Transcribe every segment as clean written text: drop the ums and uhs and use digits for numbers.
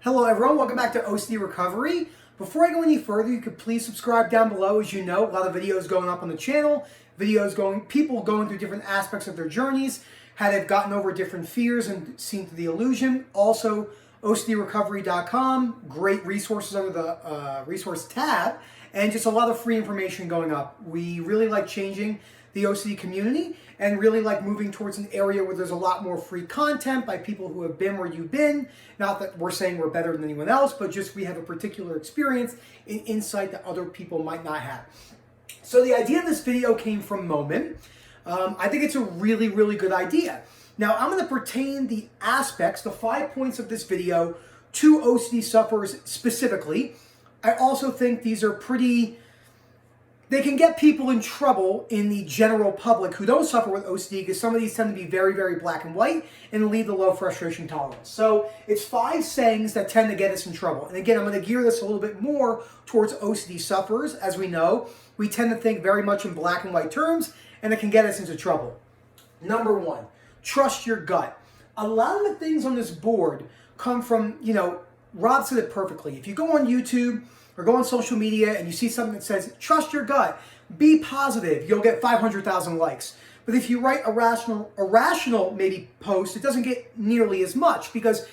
Hello everyone, welcome back to OCD Recovery. Before I go any further, you could please subscribe down below. As you know, a lot of videos going up on the channel, people going through different aspects of their journeys, how they've gotten over different fears and seen through the illusion. Also, OCDrecovery.com, great resources under the resource tab, and just a lot of free information going up. We really like changing the OCD community and really like moving towards an area where there's a lot more free content by people who have been where you've been. Not that we're saying we're better than anyone else, but just we have a particular experience and insight that other people might not have. So the idea of this video came from Moment. I think it's a really, really good idea. Now I'm going to pertain the aspects, the 5 points of this video to OCD sufferers specifically. I also think these are they can get people in trouble in the general public who don't suffer with OCD, because some of these tend to be very, very black and white and lead to low frustration tolerance. So it's 5 sayings that tend to get us in trouble. And again, I'm going to gear this a little bit more towards OCD sufferers. As we know, we tend to think very much in black and white terms, and it can get us into trouble. Number 1, trust your gut. A lot of the things on this board come from, Rob said it perfectly. If you go on YouTube or go on social media and you see something that says, trust your gut, be positive, you'll get 500,000 likes. But if you write a rational maybe post, it doesn't get nearly as much, because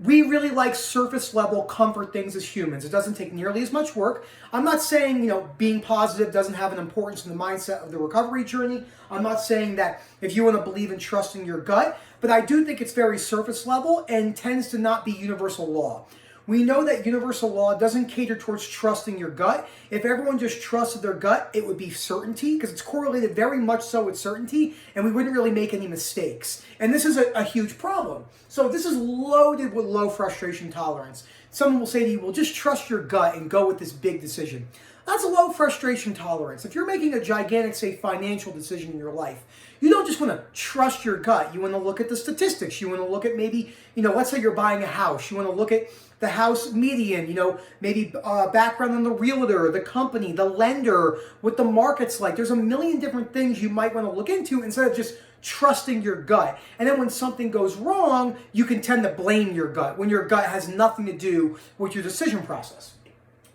we really like surface level comfort things as humans. It doesn't take nearly as much work. I'm not saying, being positive doesn't have an importance in the mindset of the recovery journey. I'm not saying that if you want to believe in trusting your gut, but I do think it's very surface level and tends to not be universal law. We know that universal law doesn't cater towards trusting your gut. If everyone just trusted their gut, it would be certainty, because it's correlated very much so with certainty, and we wouldn't really make any mistakes. And this is a huge problem. So this is loaded with low frustration tolerance. Someone will say to you, well, just trust your gut and go with this big decision. That's a low frustration tolerance. If you're making a gigantic, say, financial decision in your life, you don't just want to trust your gut. You want to look at the statistics. You want to look at maybe, let's say you're buying a house. You want to look at the house median, maybe background on the realtor, the company, the lender, what the market's like. There's a million different things you might want to look into instead of just trusting your gut. And then when something goes wrong, you can tend to blame your gut when your gut has nothing to do with your decision process.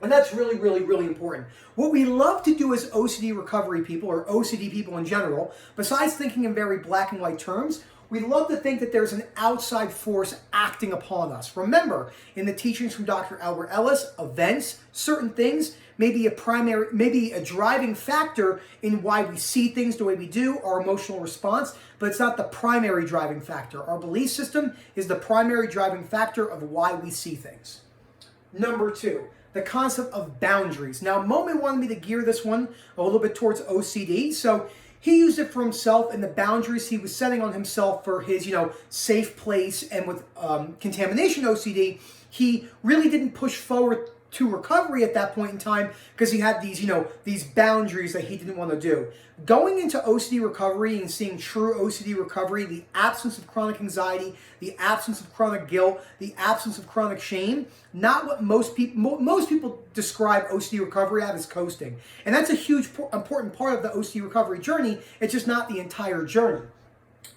And that's really, really, really important. What we love to do as OCD recovery people, or OCD people in general, besides thinking in very black and white terms, we love to think that there's an outside force acting upon us. Remember, in the teachings from Dr. Albert Ellis, events, certain things may be a driving factor in why we see things the way we do, our emotional response, but it's not the primary driving factor. Our belief system is the primary driving factor of why we see things. Number 2, the concept of boundaries. Now, Moment wanted me to gear this one a little bit towards OCD, so he used it for himself and the boundaries he was setting on himself for his, safe place. And with contamination OCD, he really didn't push forward to recovery at that point in time because he had these, these boundaries that he didn't want to do. Going into OCD recovery and seeing true OCD recovery, the absence of chronic anxiety, the absence of chronic guilt, the absence of chronic shame, not what most people describe OCD recovery as coasting. And that's a huge, important part of the OCD recovery journey. It's just not the entire journey.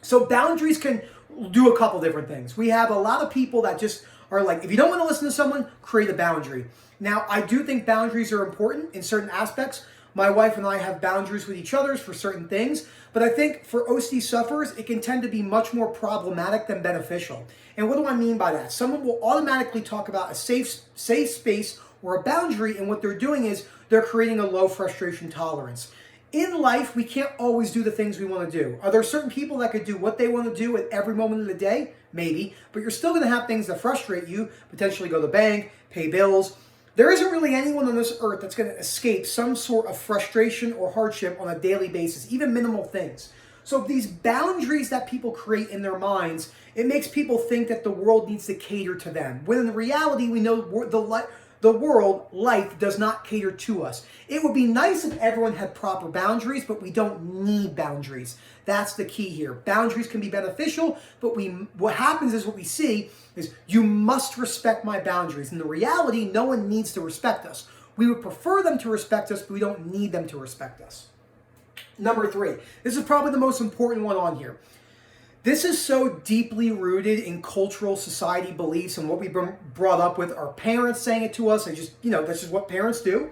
So boundaries can do a couple different things. We have a lot of people that just are like, if you don't want to listen to someone, create a boundary. Now, I do think boundaries are important in certain aspects. My wife and I have boundaries with each other for certain things, but I think for OCD sufferers, it can tend to be much more problematic than beneficial. And what do I mean by that? Someone will automatically talk about a safe space or a boundary, and what they're doing is they're creating a low frustration tolerance. In life, we can't always do the things we want to do. Are there certain people that could do what they want to do at every moment of the day? Maybe, but you're still going to have things that frustrate you, potentially go to the bank, pay bills. There isn't really anyone on this earth that's going to escape some sort of frustration or hardship on a daily basis, even minimal things. So these boundaries that people create in their minds, it makes people think that the world needs to cater to them, when in reality, we know life does not cater to us. It would be nice if everyone had proper boundaries, but we don't need boundaries. That's the key here. Boundaries can be beneficial, but what happens is what we see is you must respect my boundaries. In the reality, no one needs to respect us. We would prefer them to respect us, but we don't need them to respect us. Number 3, this is probably the most important one on here. This is so deeply rooted in cultural society beliefs and what we've been brought up with, our parents saying it to us, and just, that's just what parents do.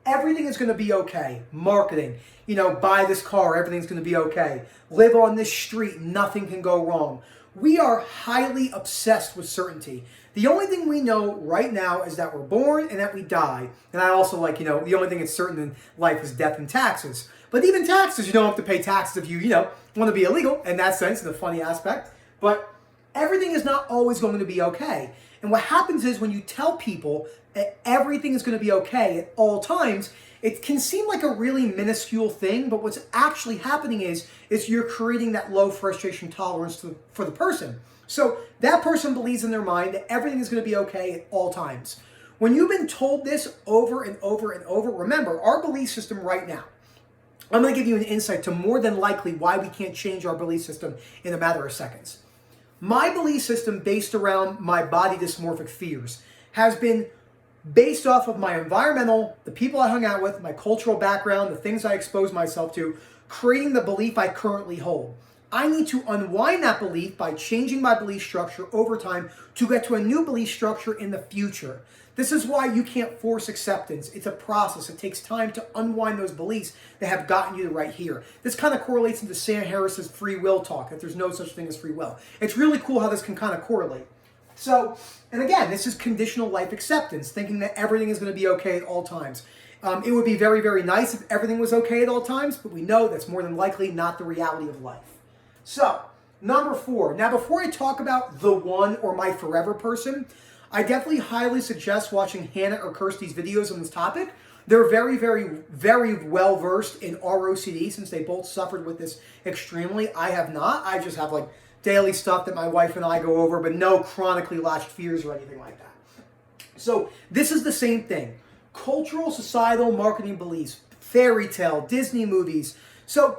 Everything is going to be okay. Marketing, buy this car, everything's going to be okay. Live on this street, nothing can go wrong. We are highly obsessed with certainty. The only thing we know right now is that we're born and that we die. And I also like, the only thing that's certain in life is death and taxes. But even taxes, you don't have to pay taxes if you, want to be illegal in that sense, the funny aspect. But everything is not always going to be okay. And what happens is when you tell people that everything is going to be okay at all times, it can seem like a really minuscule thing, but what's actually happening is you're creating that low frustration tolerance for the person. So that person believes in their mind that everything is going to be okay at all times. When you've been told this over and over and over, remember, our belief system right now, I'm going to give you an insight to more than likely why we can't change our belief system in a matter of seconds. My belief system based around my body dysmorphic fears has been based off of my environmental, the people I hung out with, my cultural background, the things I exposed myself to, creating the belief I currently hold. I need to unwind that belief by changing my belief structure over time to get to a new belief structure in the future. This is why you can't force acceptance. It's a process. It takes time to unwind those beliefs that have gotten you to right here. This kind of correlates into Sam Harris's free will talk, that there's no such thing as free will. It's really cool how this can kind of correlate. So, and again, this is conditional life acceptance, thinking that everything is going to be okay at all times. It would be very, very nice if everything was okay at all times, but we know that's more than likely not the reality of life. So, number 4. Now, before I talk about the one or my forever person, I definitely highly suggest watching Hannah or Kirsty's videos on this topic. They're very, very, very well versed in ROCD since they both suffered with this extremely. I have not. I just have daily stuff that my wife and I go over, but no chronically latched fears or anything like that. So this is the same thing. Cultural, societal, marketing beliefs, fairy tale, Disney movies. So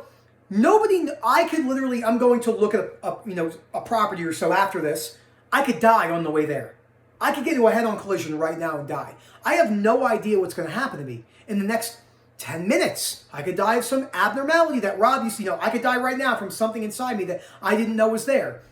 I'm going to look at a property or so after this. I could die on the way there. I could get into a head-on collision right now and die. I have no idea what's going to happen to me in the next 10 minutes. I could die of some abnormality that Rob used to, I could die right now from something inside me that I didn't know was there.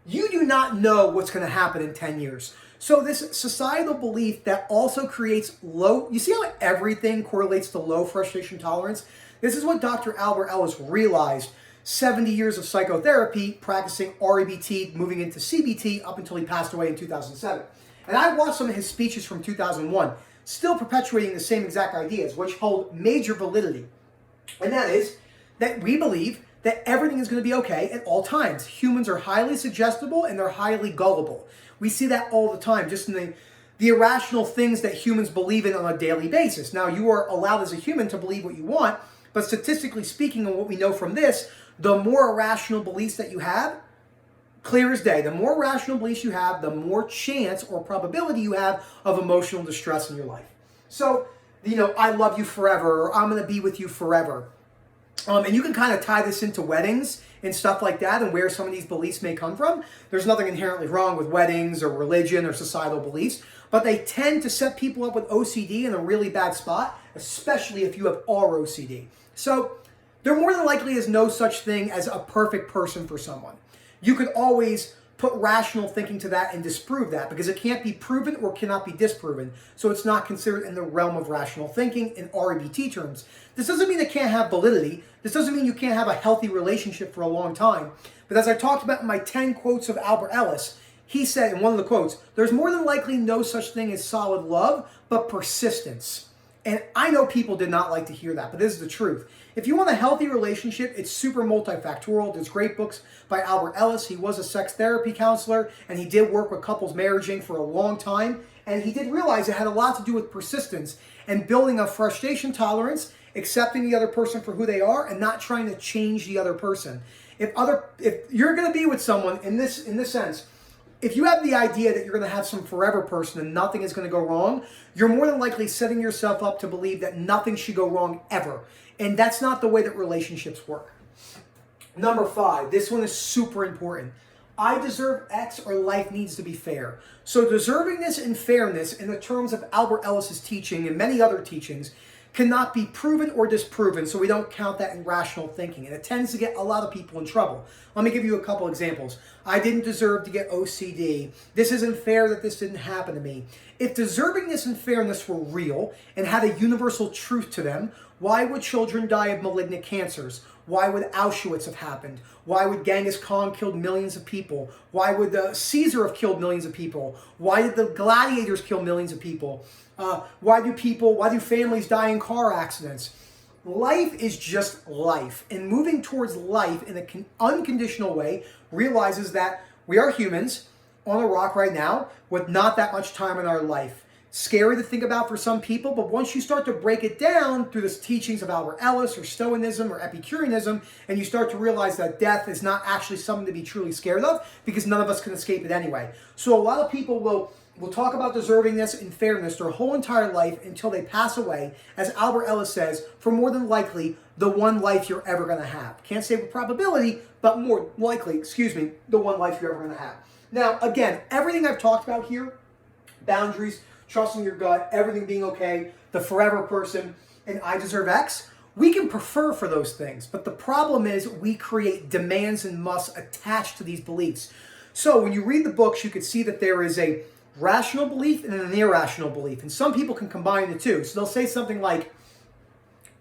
You do not know what's going to happen in 10 years. So this societal belief that also creates you see how everything correlates to low frustration tolerance? This is what Dr. Albert Ellis realized 70 years of psychotherapy, practicing REBT, moving into CBT up until he passed away in 2007. And I watched some of his speeches from 2001, still perpetuating the same exact ideas, which hold major validity. And that is that we believe that everything is going to be okay at all times. Humans are highly suggestible and they're highly gullible. We see that all the time, just in the irrational things that humans believe in on a daily basis. Now, you are allowed as a human to believe what you want, but statistically speaking, and what we know from this, the more irrational beliefs that you have, clear as day, the more rational beliefs you have, the more chance or probability you have of emotional distress in your life. So, I love you forever, or I'm going to be with you forever. And you can kind of tie this into weddings and stuff like that and where some of these beliefs may come from. There's nothing inherently wrong with weddings or religion or societal beliefs, but they tend to set people up with OCD in a really bad spot, especially if you have ROCD. So there more than likely is no such thing as a perfect person for someone. You could always put rational thinking to that and disprove that because it can't be proven or cannot be disproven. So it's not considered in the realm of rational thinking in REBT terms. This doesn't mean it can't have validity. This doesn't mean you can't have a healthy relationship for a long time. But as I talked about in my 10 quotes of Albert Ellis, he said in one of the quotes, there's more than likely no such thing as solid love, but persistence. And I know people did not like to hear that, but this is the truth. If you want a healthy relationship, it's super multifactorial. There's great books by Albert Ellis. He was a sex therapy counselor, and he did work with couples marriaging for a long time. And he did realize it had a lot to do with persistence and building a frustration tolerance, accepting the other person for who they are, and not trying to change the other person. If you're going to be with someone in this sense, if you have the idea that you're going to have some forever person and nothing is going to go wrong, you're more than likely setting yourself up to believe that nothing should go wrong ever. And that's not the way that relationships work. Number 5, this one is super important. I deserve X or life needs to be fair. So deservingness and fairness in the terms of Albert Ellis's teaching and many other teachings cannot be proven or disproven, so we don't count that in rational thinking. And it tends to get a lot of people in trouble. Let me give you a couple examples. I didn't deserve to get OCD. This isn't fair that this didn't happen to me. If deservingness and fairness were real and had a universal truth to them, why would children die of malignant cancers? Why would Auschwitz have happened? Why would Genghis Khan kill millions of people? Why would Caesar have killed millions of people? Why did the gladiators kill millions of people? Why do families die in car accidents? Life is just life. And moving towards life in an unconditional way realizes that we are humans on a rock right now with not that much time in our life. Scary to think about for some people, but once you start to break it down through the teachings of Albert Ellis or Stoicism or Epicureanism, and you start to realize that death is not actually something to be truly scared of, because none of us can escape it anyway. So a lot of people will talk about deservingness and fairness their whole entire life until they pass away, as Albert Ellis says, for more than likely the one life you're ever going to have. Can't say with probability, but more likely, the one life you're ever going to have. Now, again, everything I've talked about here, boundaries, trusting your gut, everything being okay, the forever person, and I deserve X, we can prefer for those things. But the problem is we create demands and musts attached to these beliefs. So when you read the books, you can see that there is a rational belief and an irrational belief. And some people can combine the two. So they'll say something like,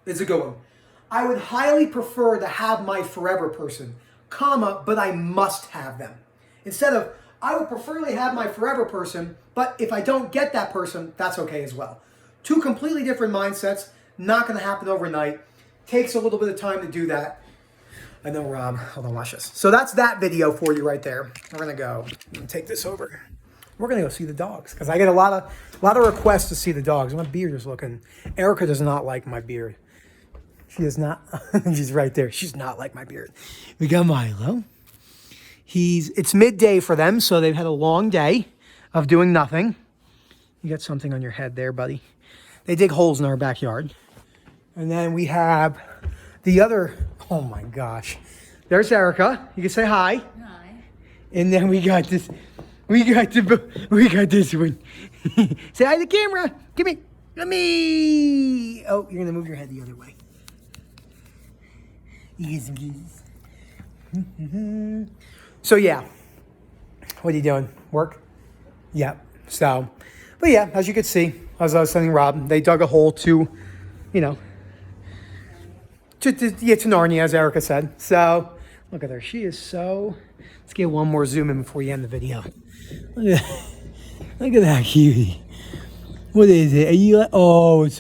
it's a good one, I would highly prefer to have my forever person, comma, but I must have them. Instead of, I would preferably have my forever person, but if I don't get that person, that's okay as well. Two completely different mindsets, not going to happen overnight. Takes a little bit of time to do that. I know, Rob. Hold on, watch this. So that's that video for you right there. We're going to go and take this over. We're going to go see the dogs because I get a lot of requests to see the dogs. My beard is looking. Erica does not like my beard. She does not. She's right there. She's not like my beard. We got Milo. It's midday for them, so they've had a long day of doing nothing. You got something on your head there, buddy. They dig holes in our backyard. And then we have the other, oh my gosh. There's Erica. You can say hi. Hi. And then we got this one. Say hi to the camera. Give me. Let me. Oh, you're gonna move your head the other way. You get some kisses. So yeah, what are you doing? Work? Yeah. So, but yeah, as you can see, as I was telling Rob, they dug a hole to Narnia, as Erica said. So look at her. She is so. Let's get one more zoom in before you end the video. Look at that cutie. What is it? Are you? Oh, it's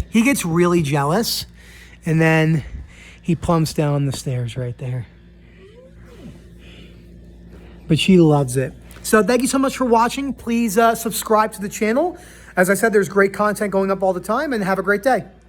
He gets really jealous, and then he plumps down the stairs right there. But she loves it. So thank you so much for watching. Please subscribe to the channel. As I said, there's great content going up all the time, and have a great day.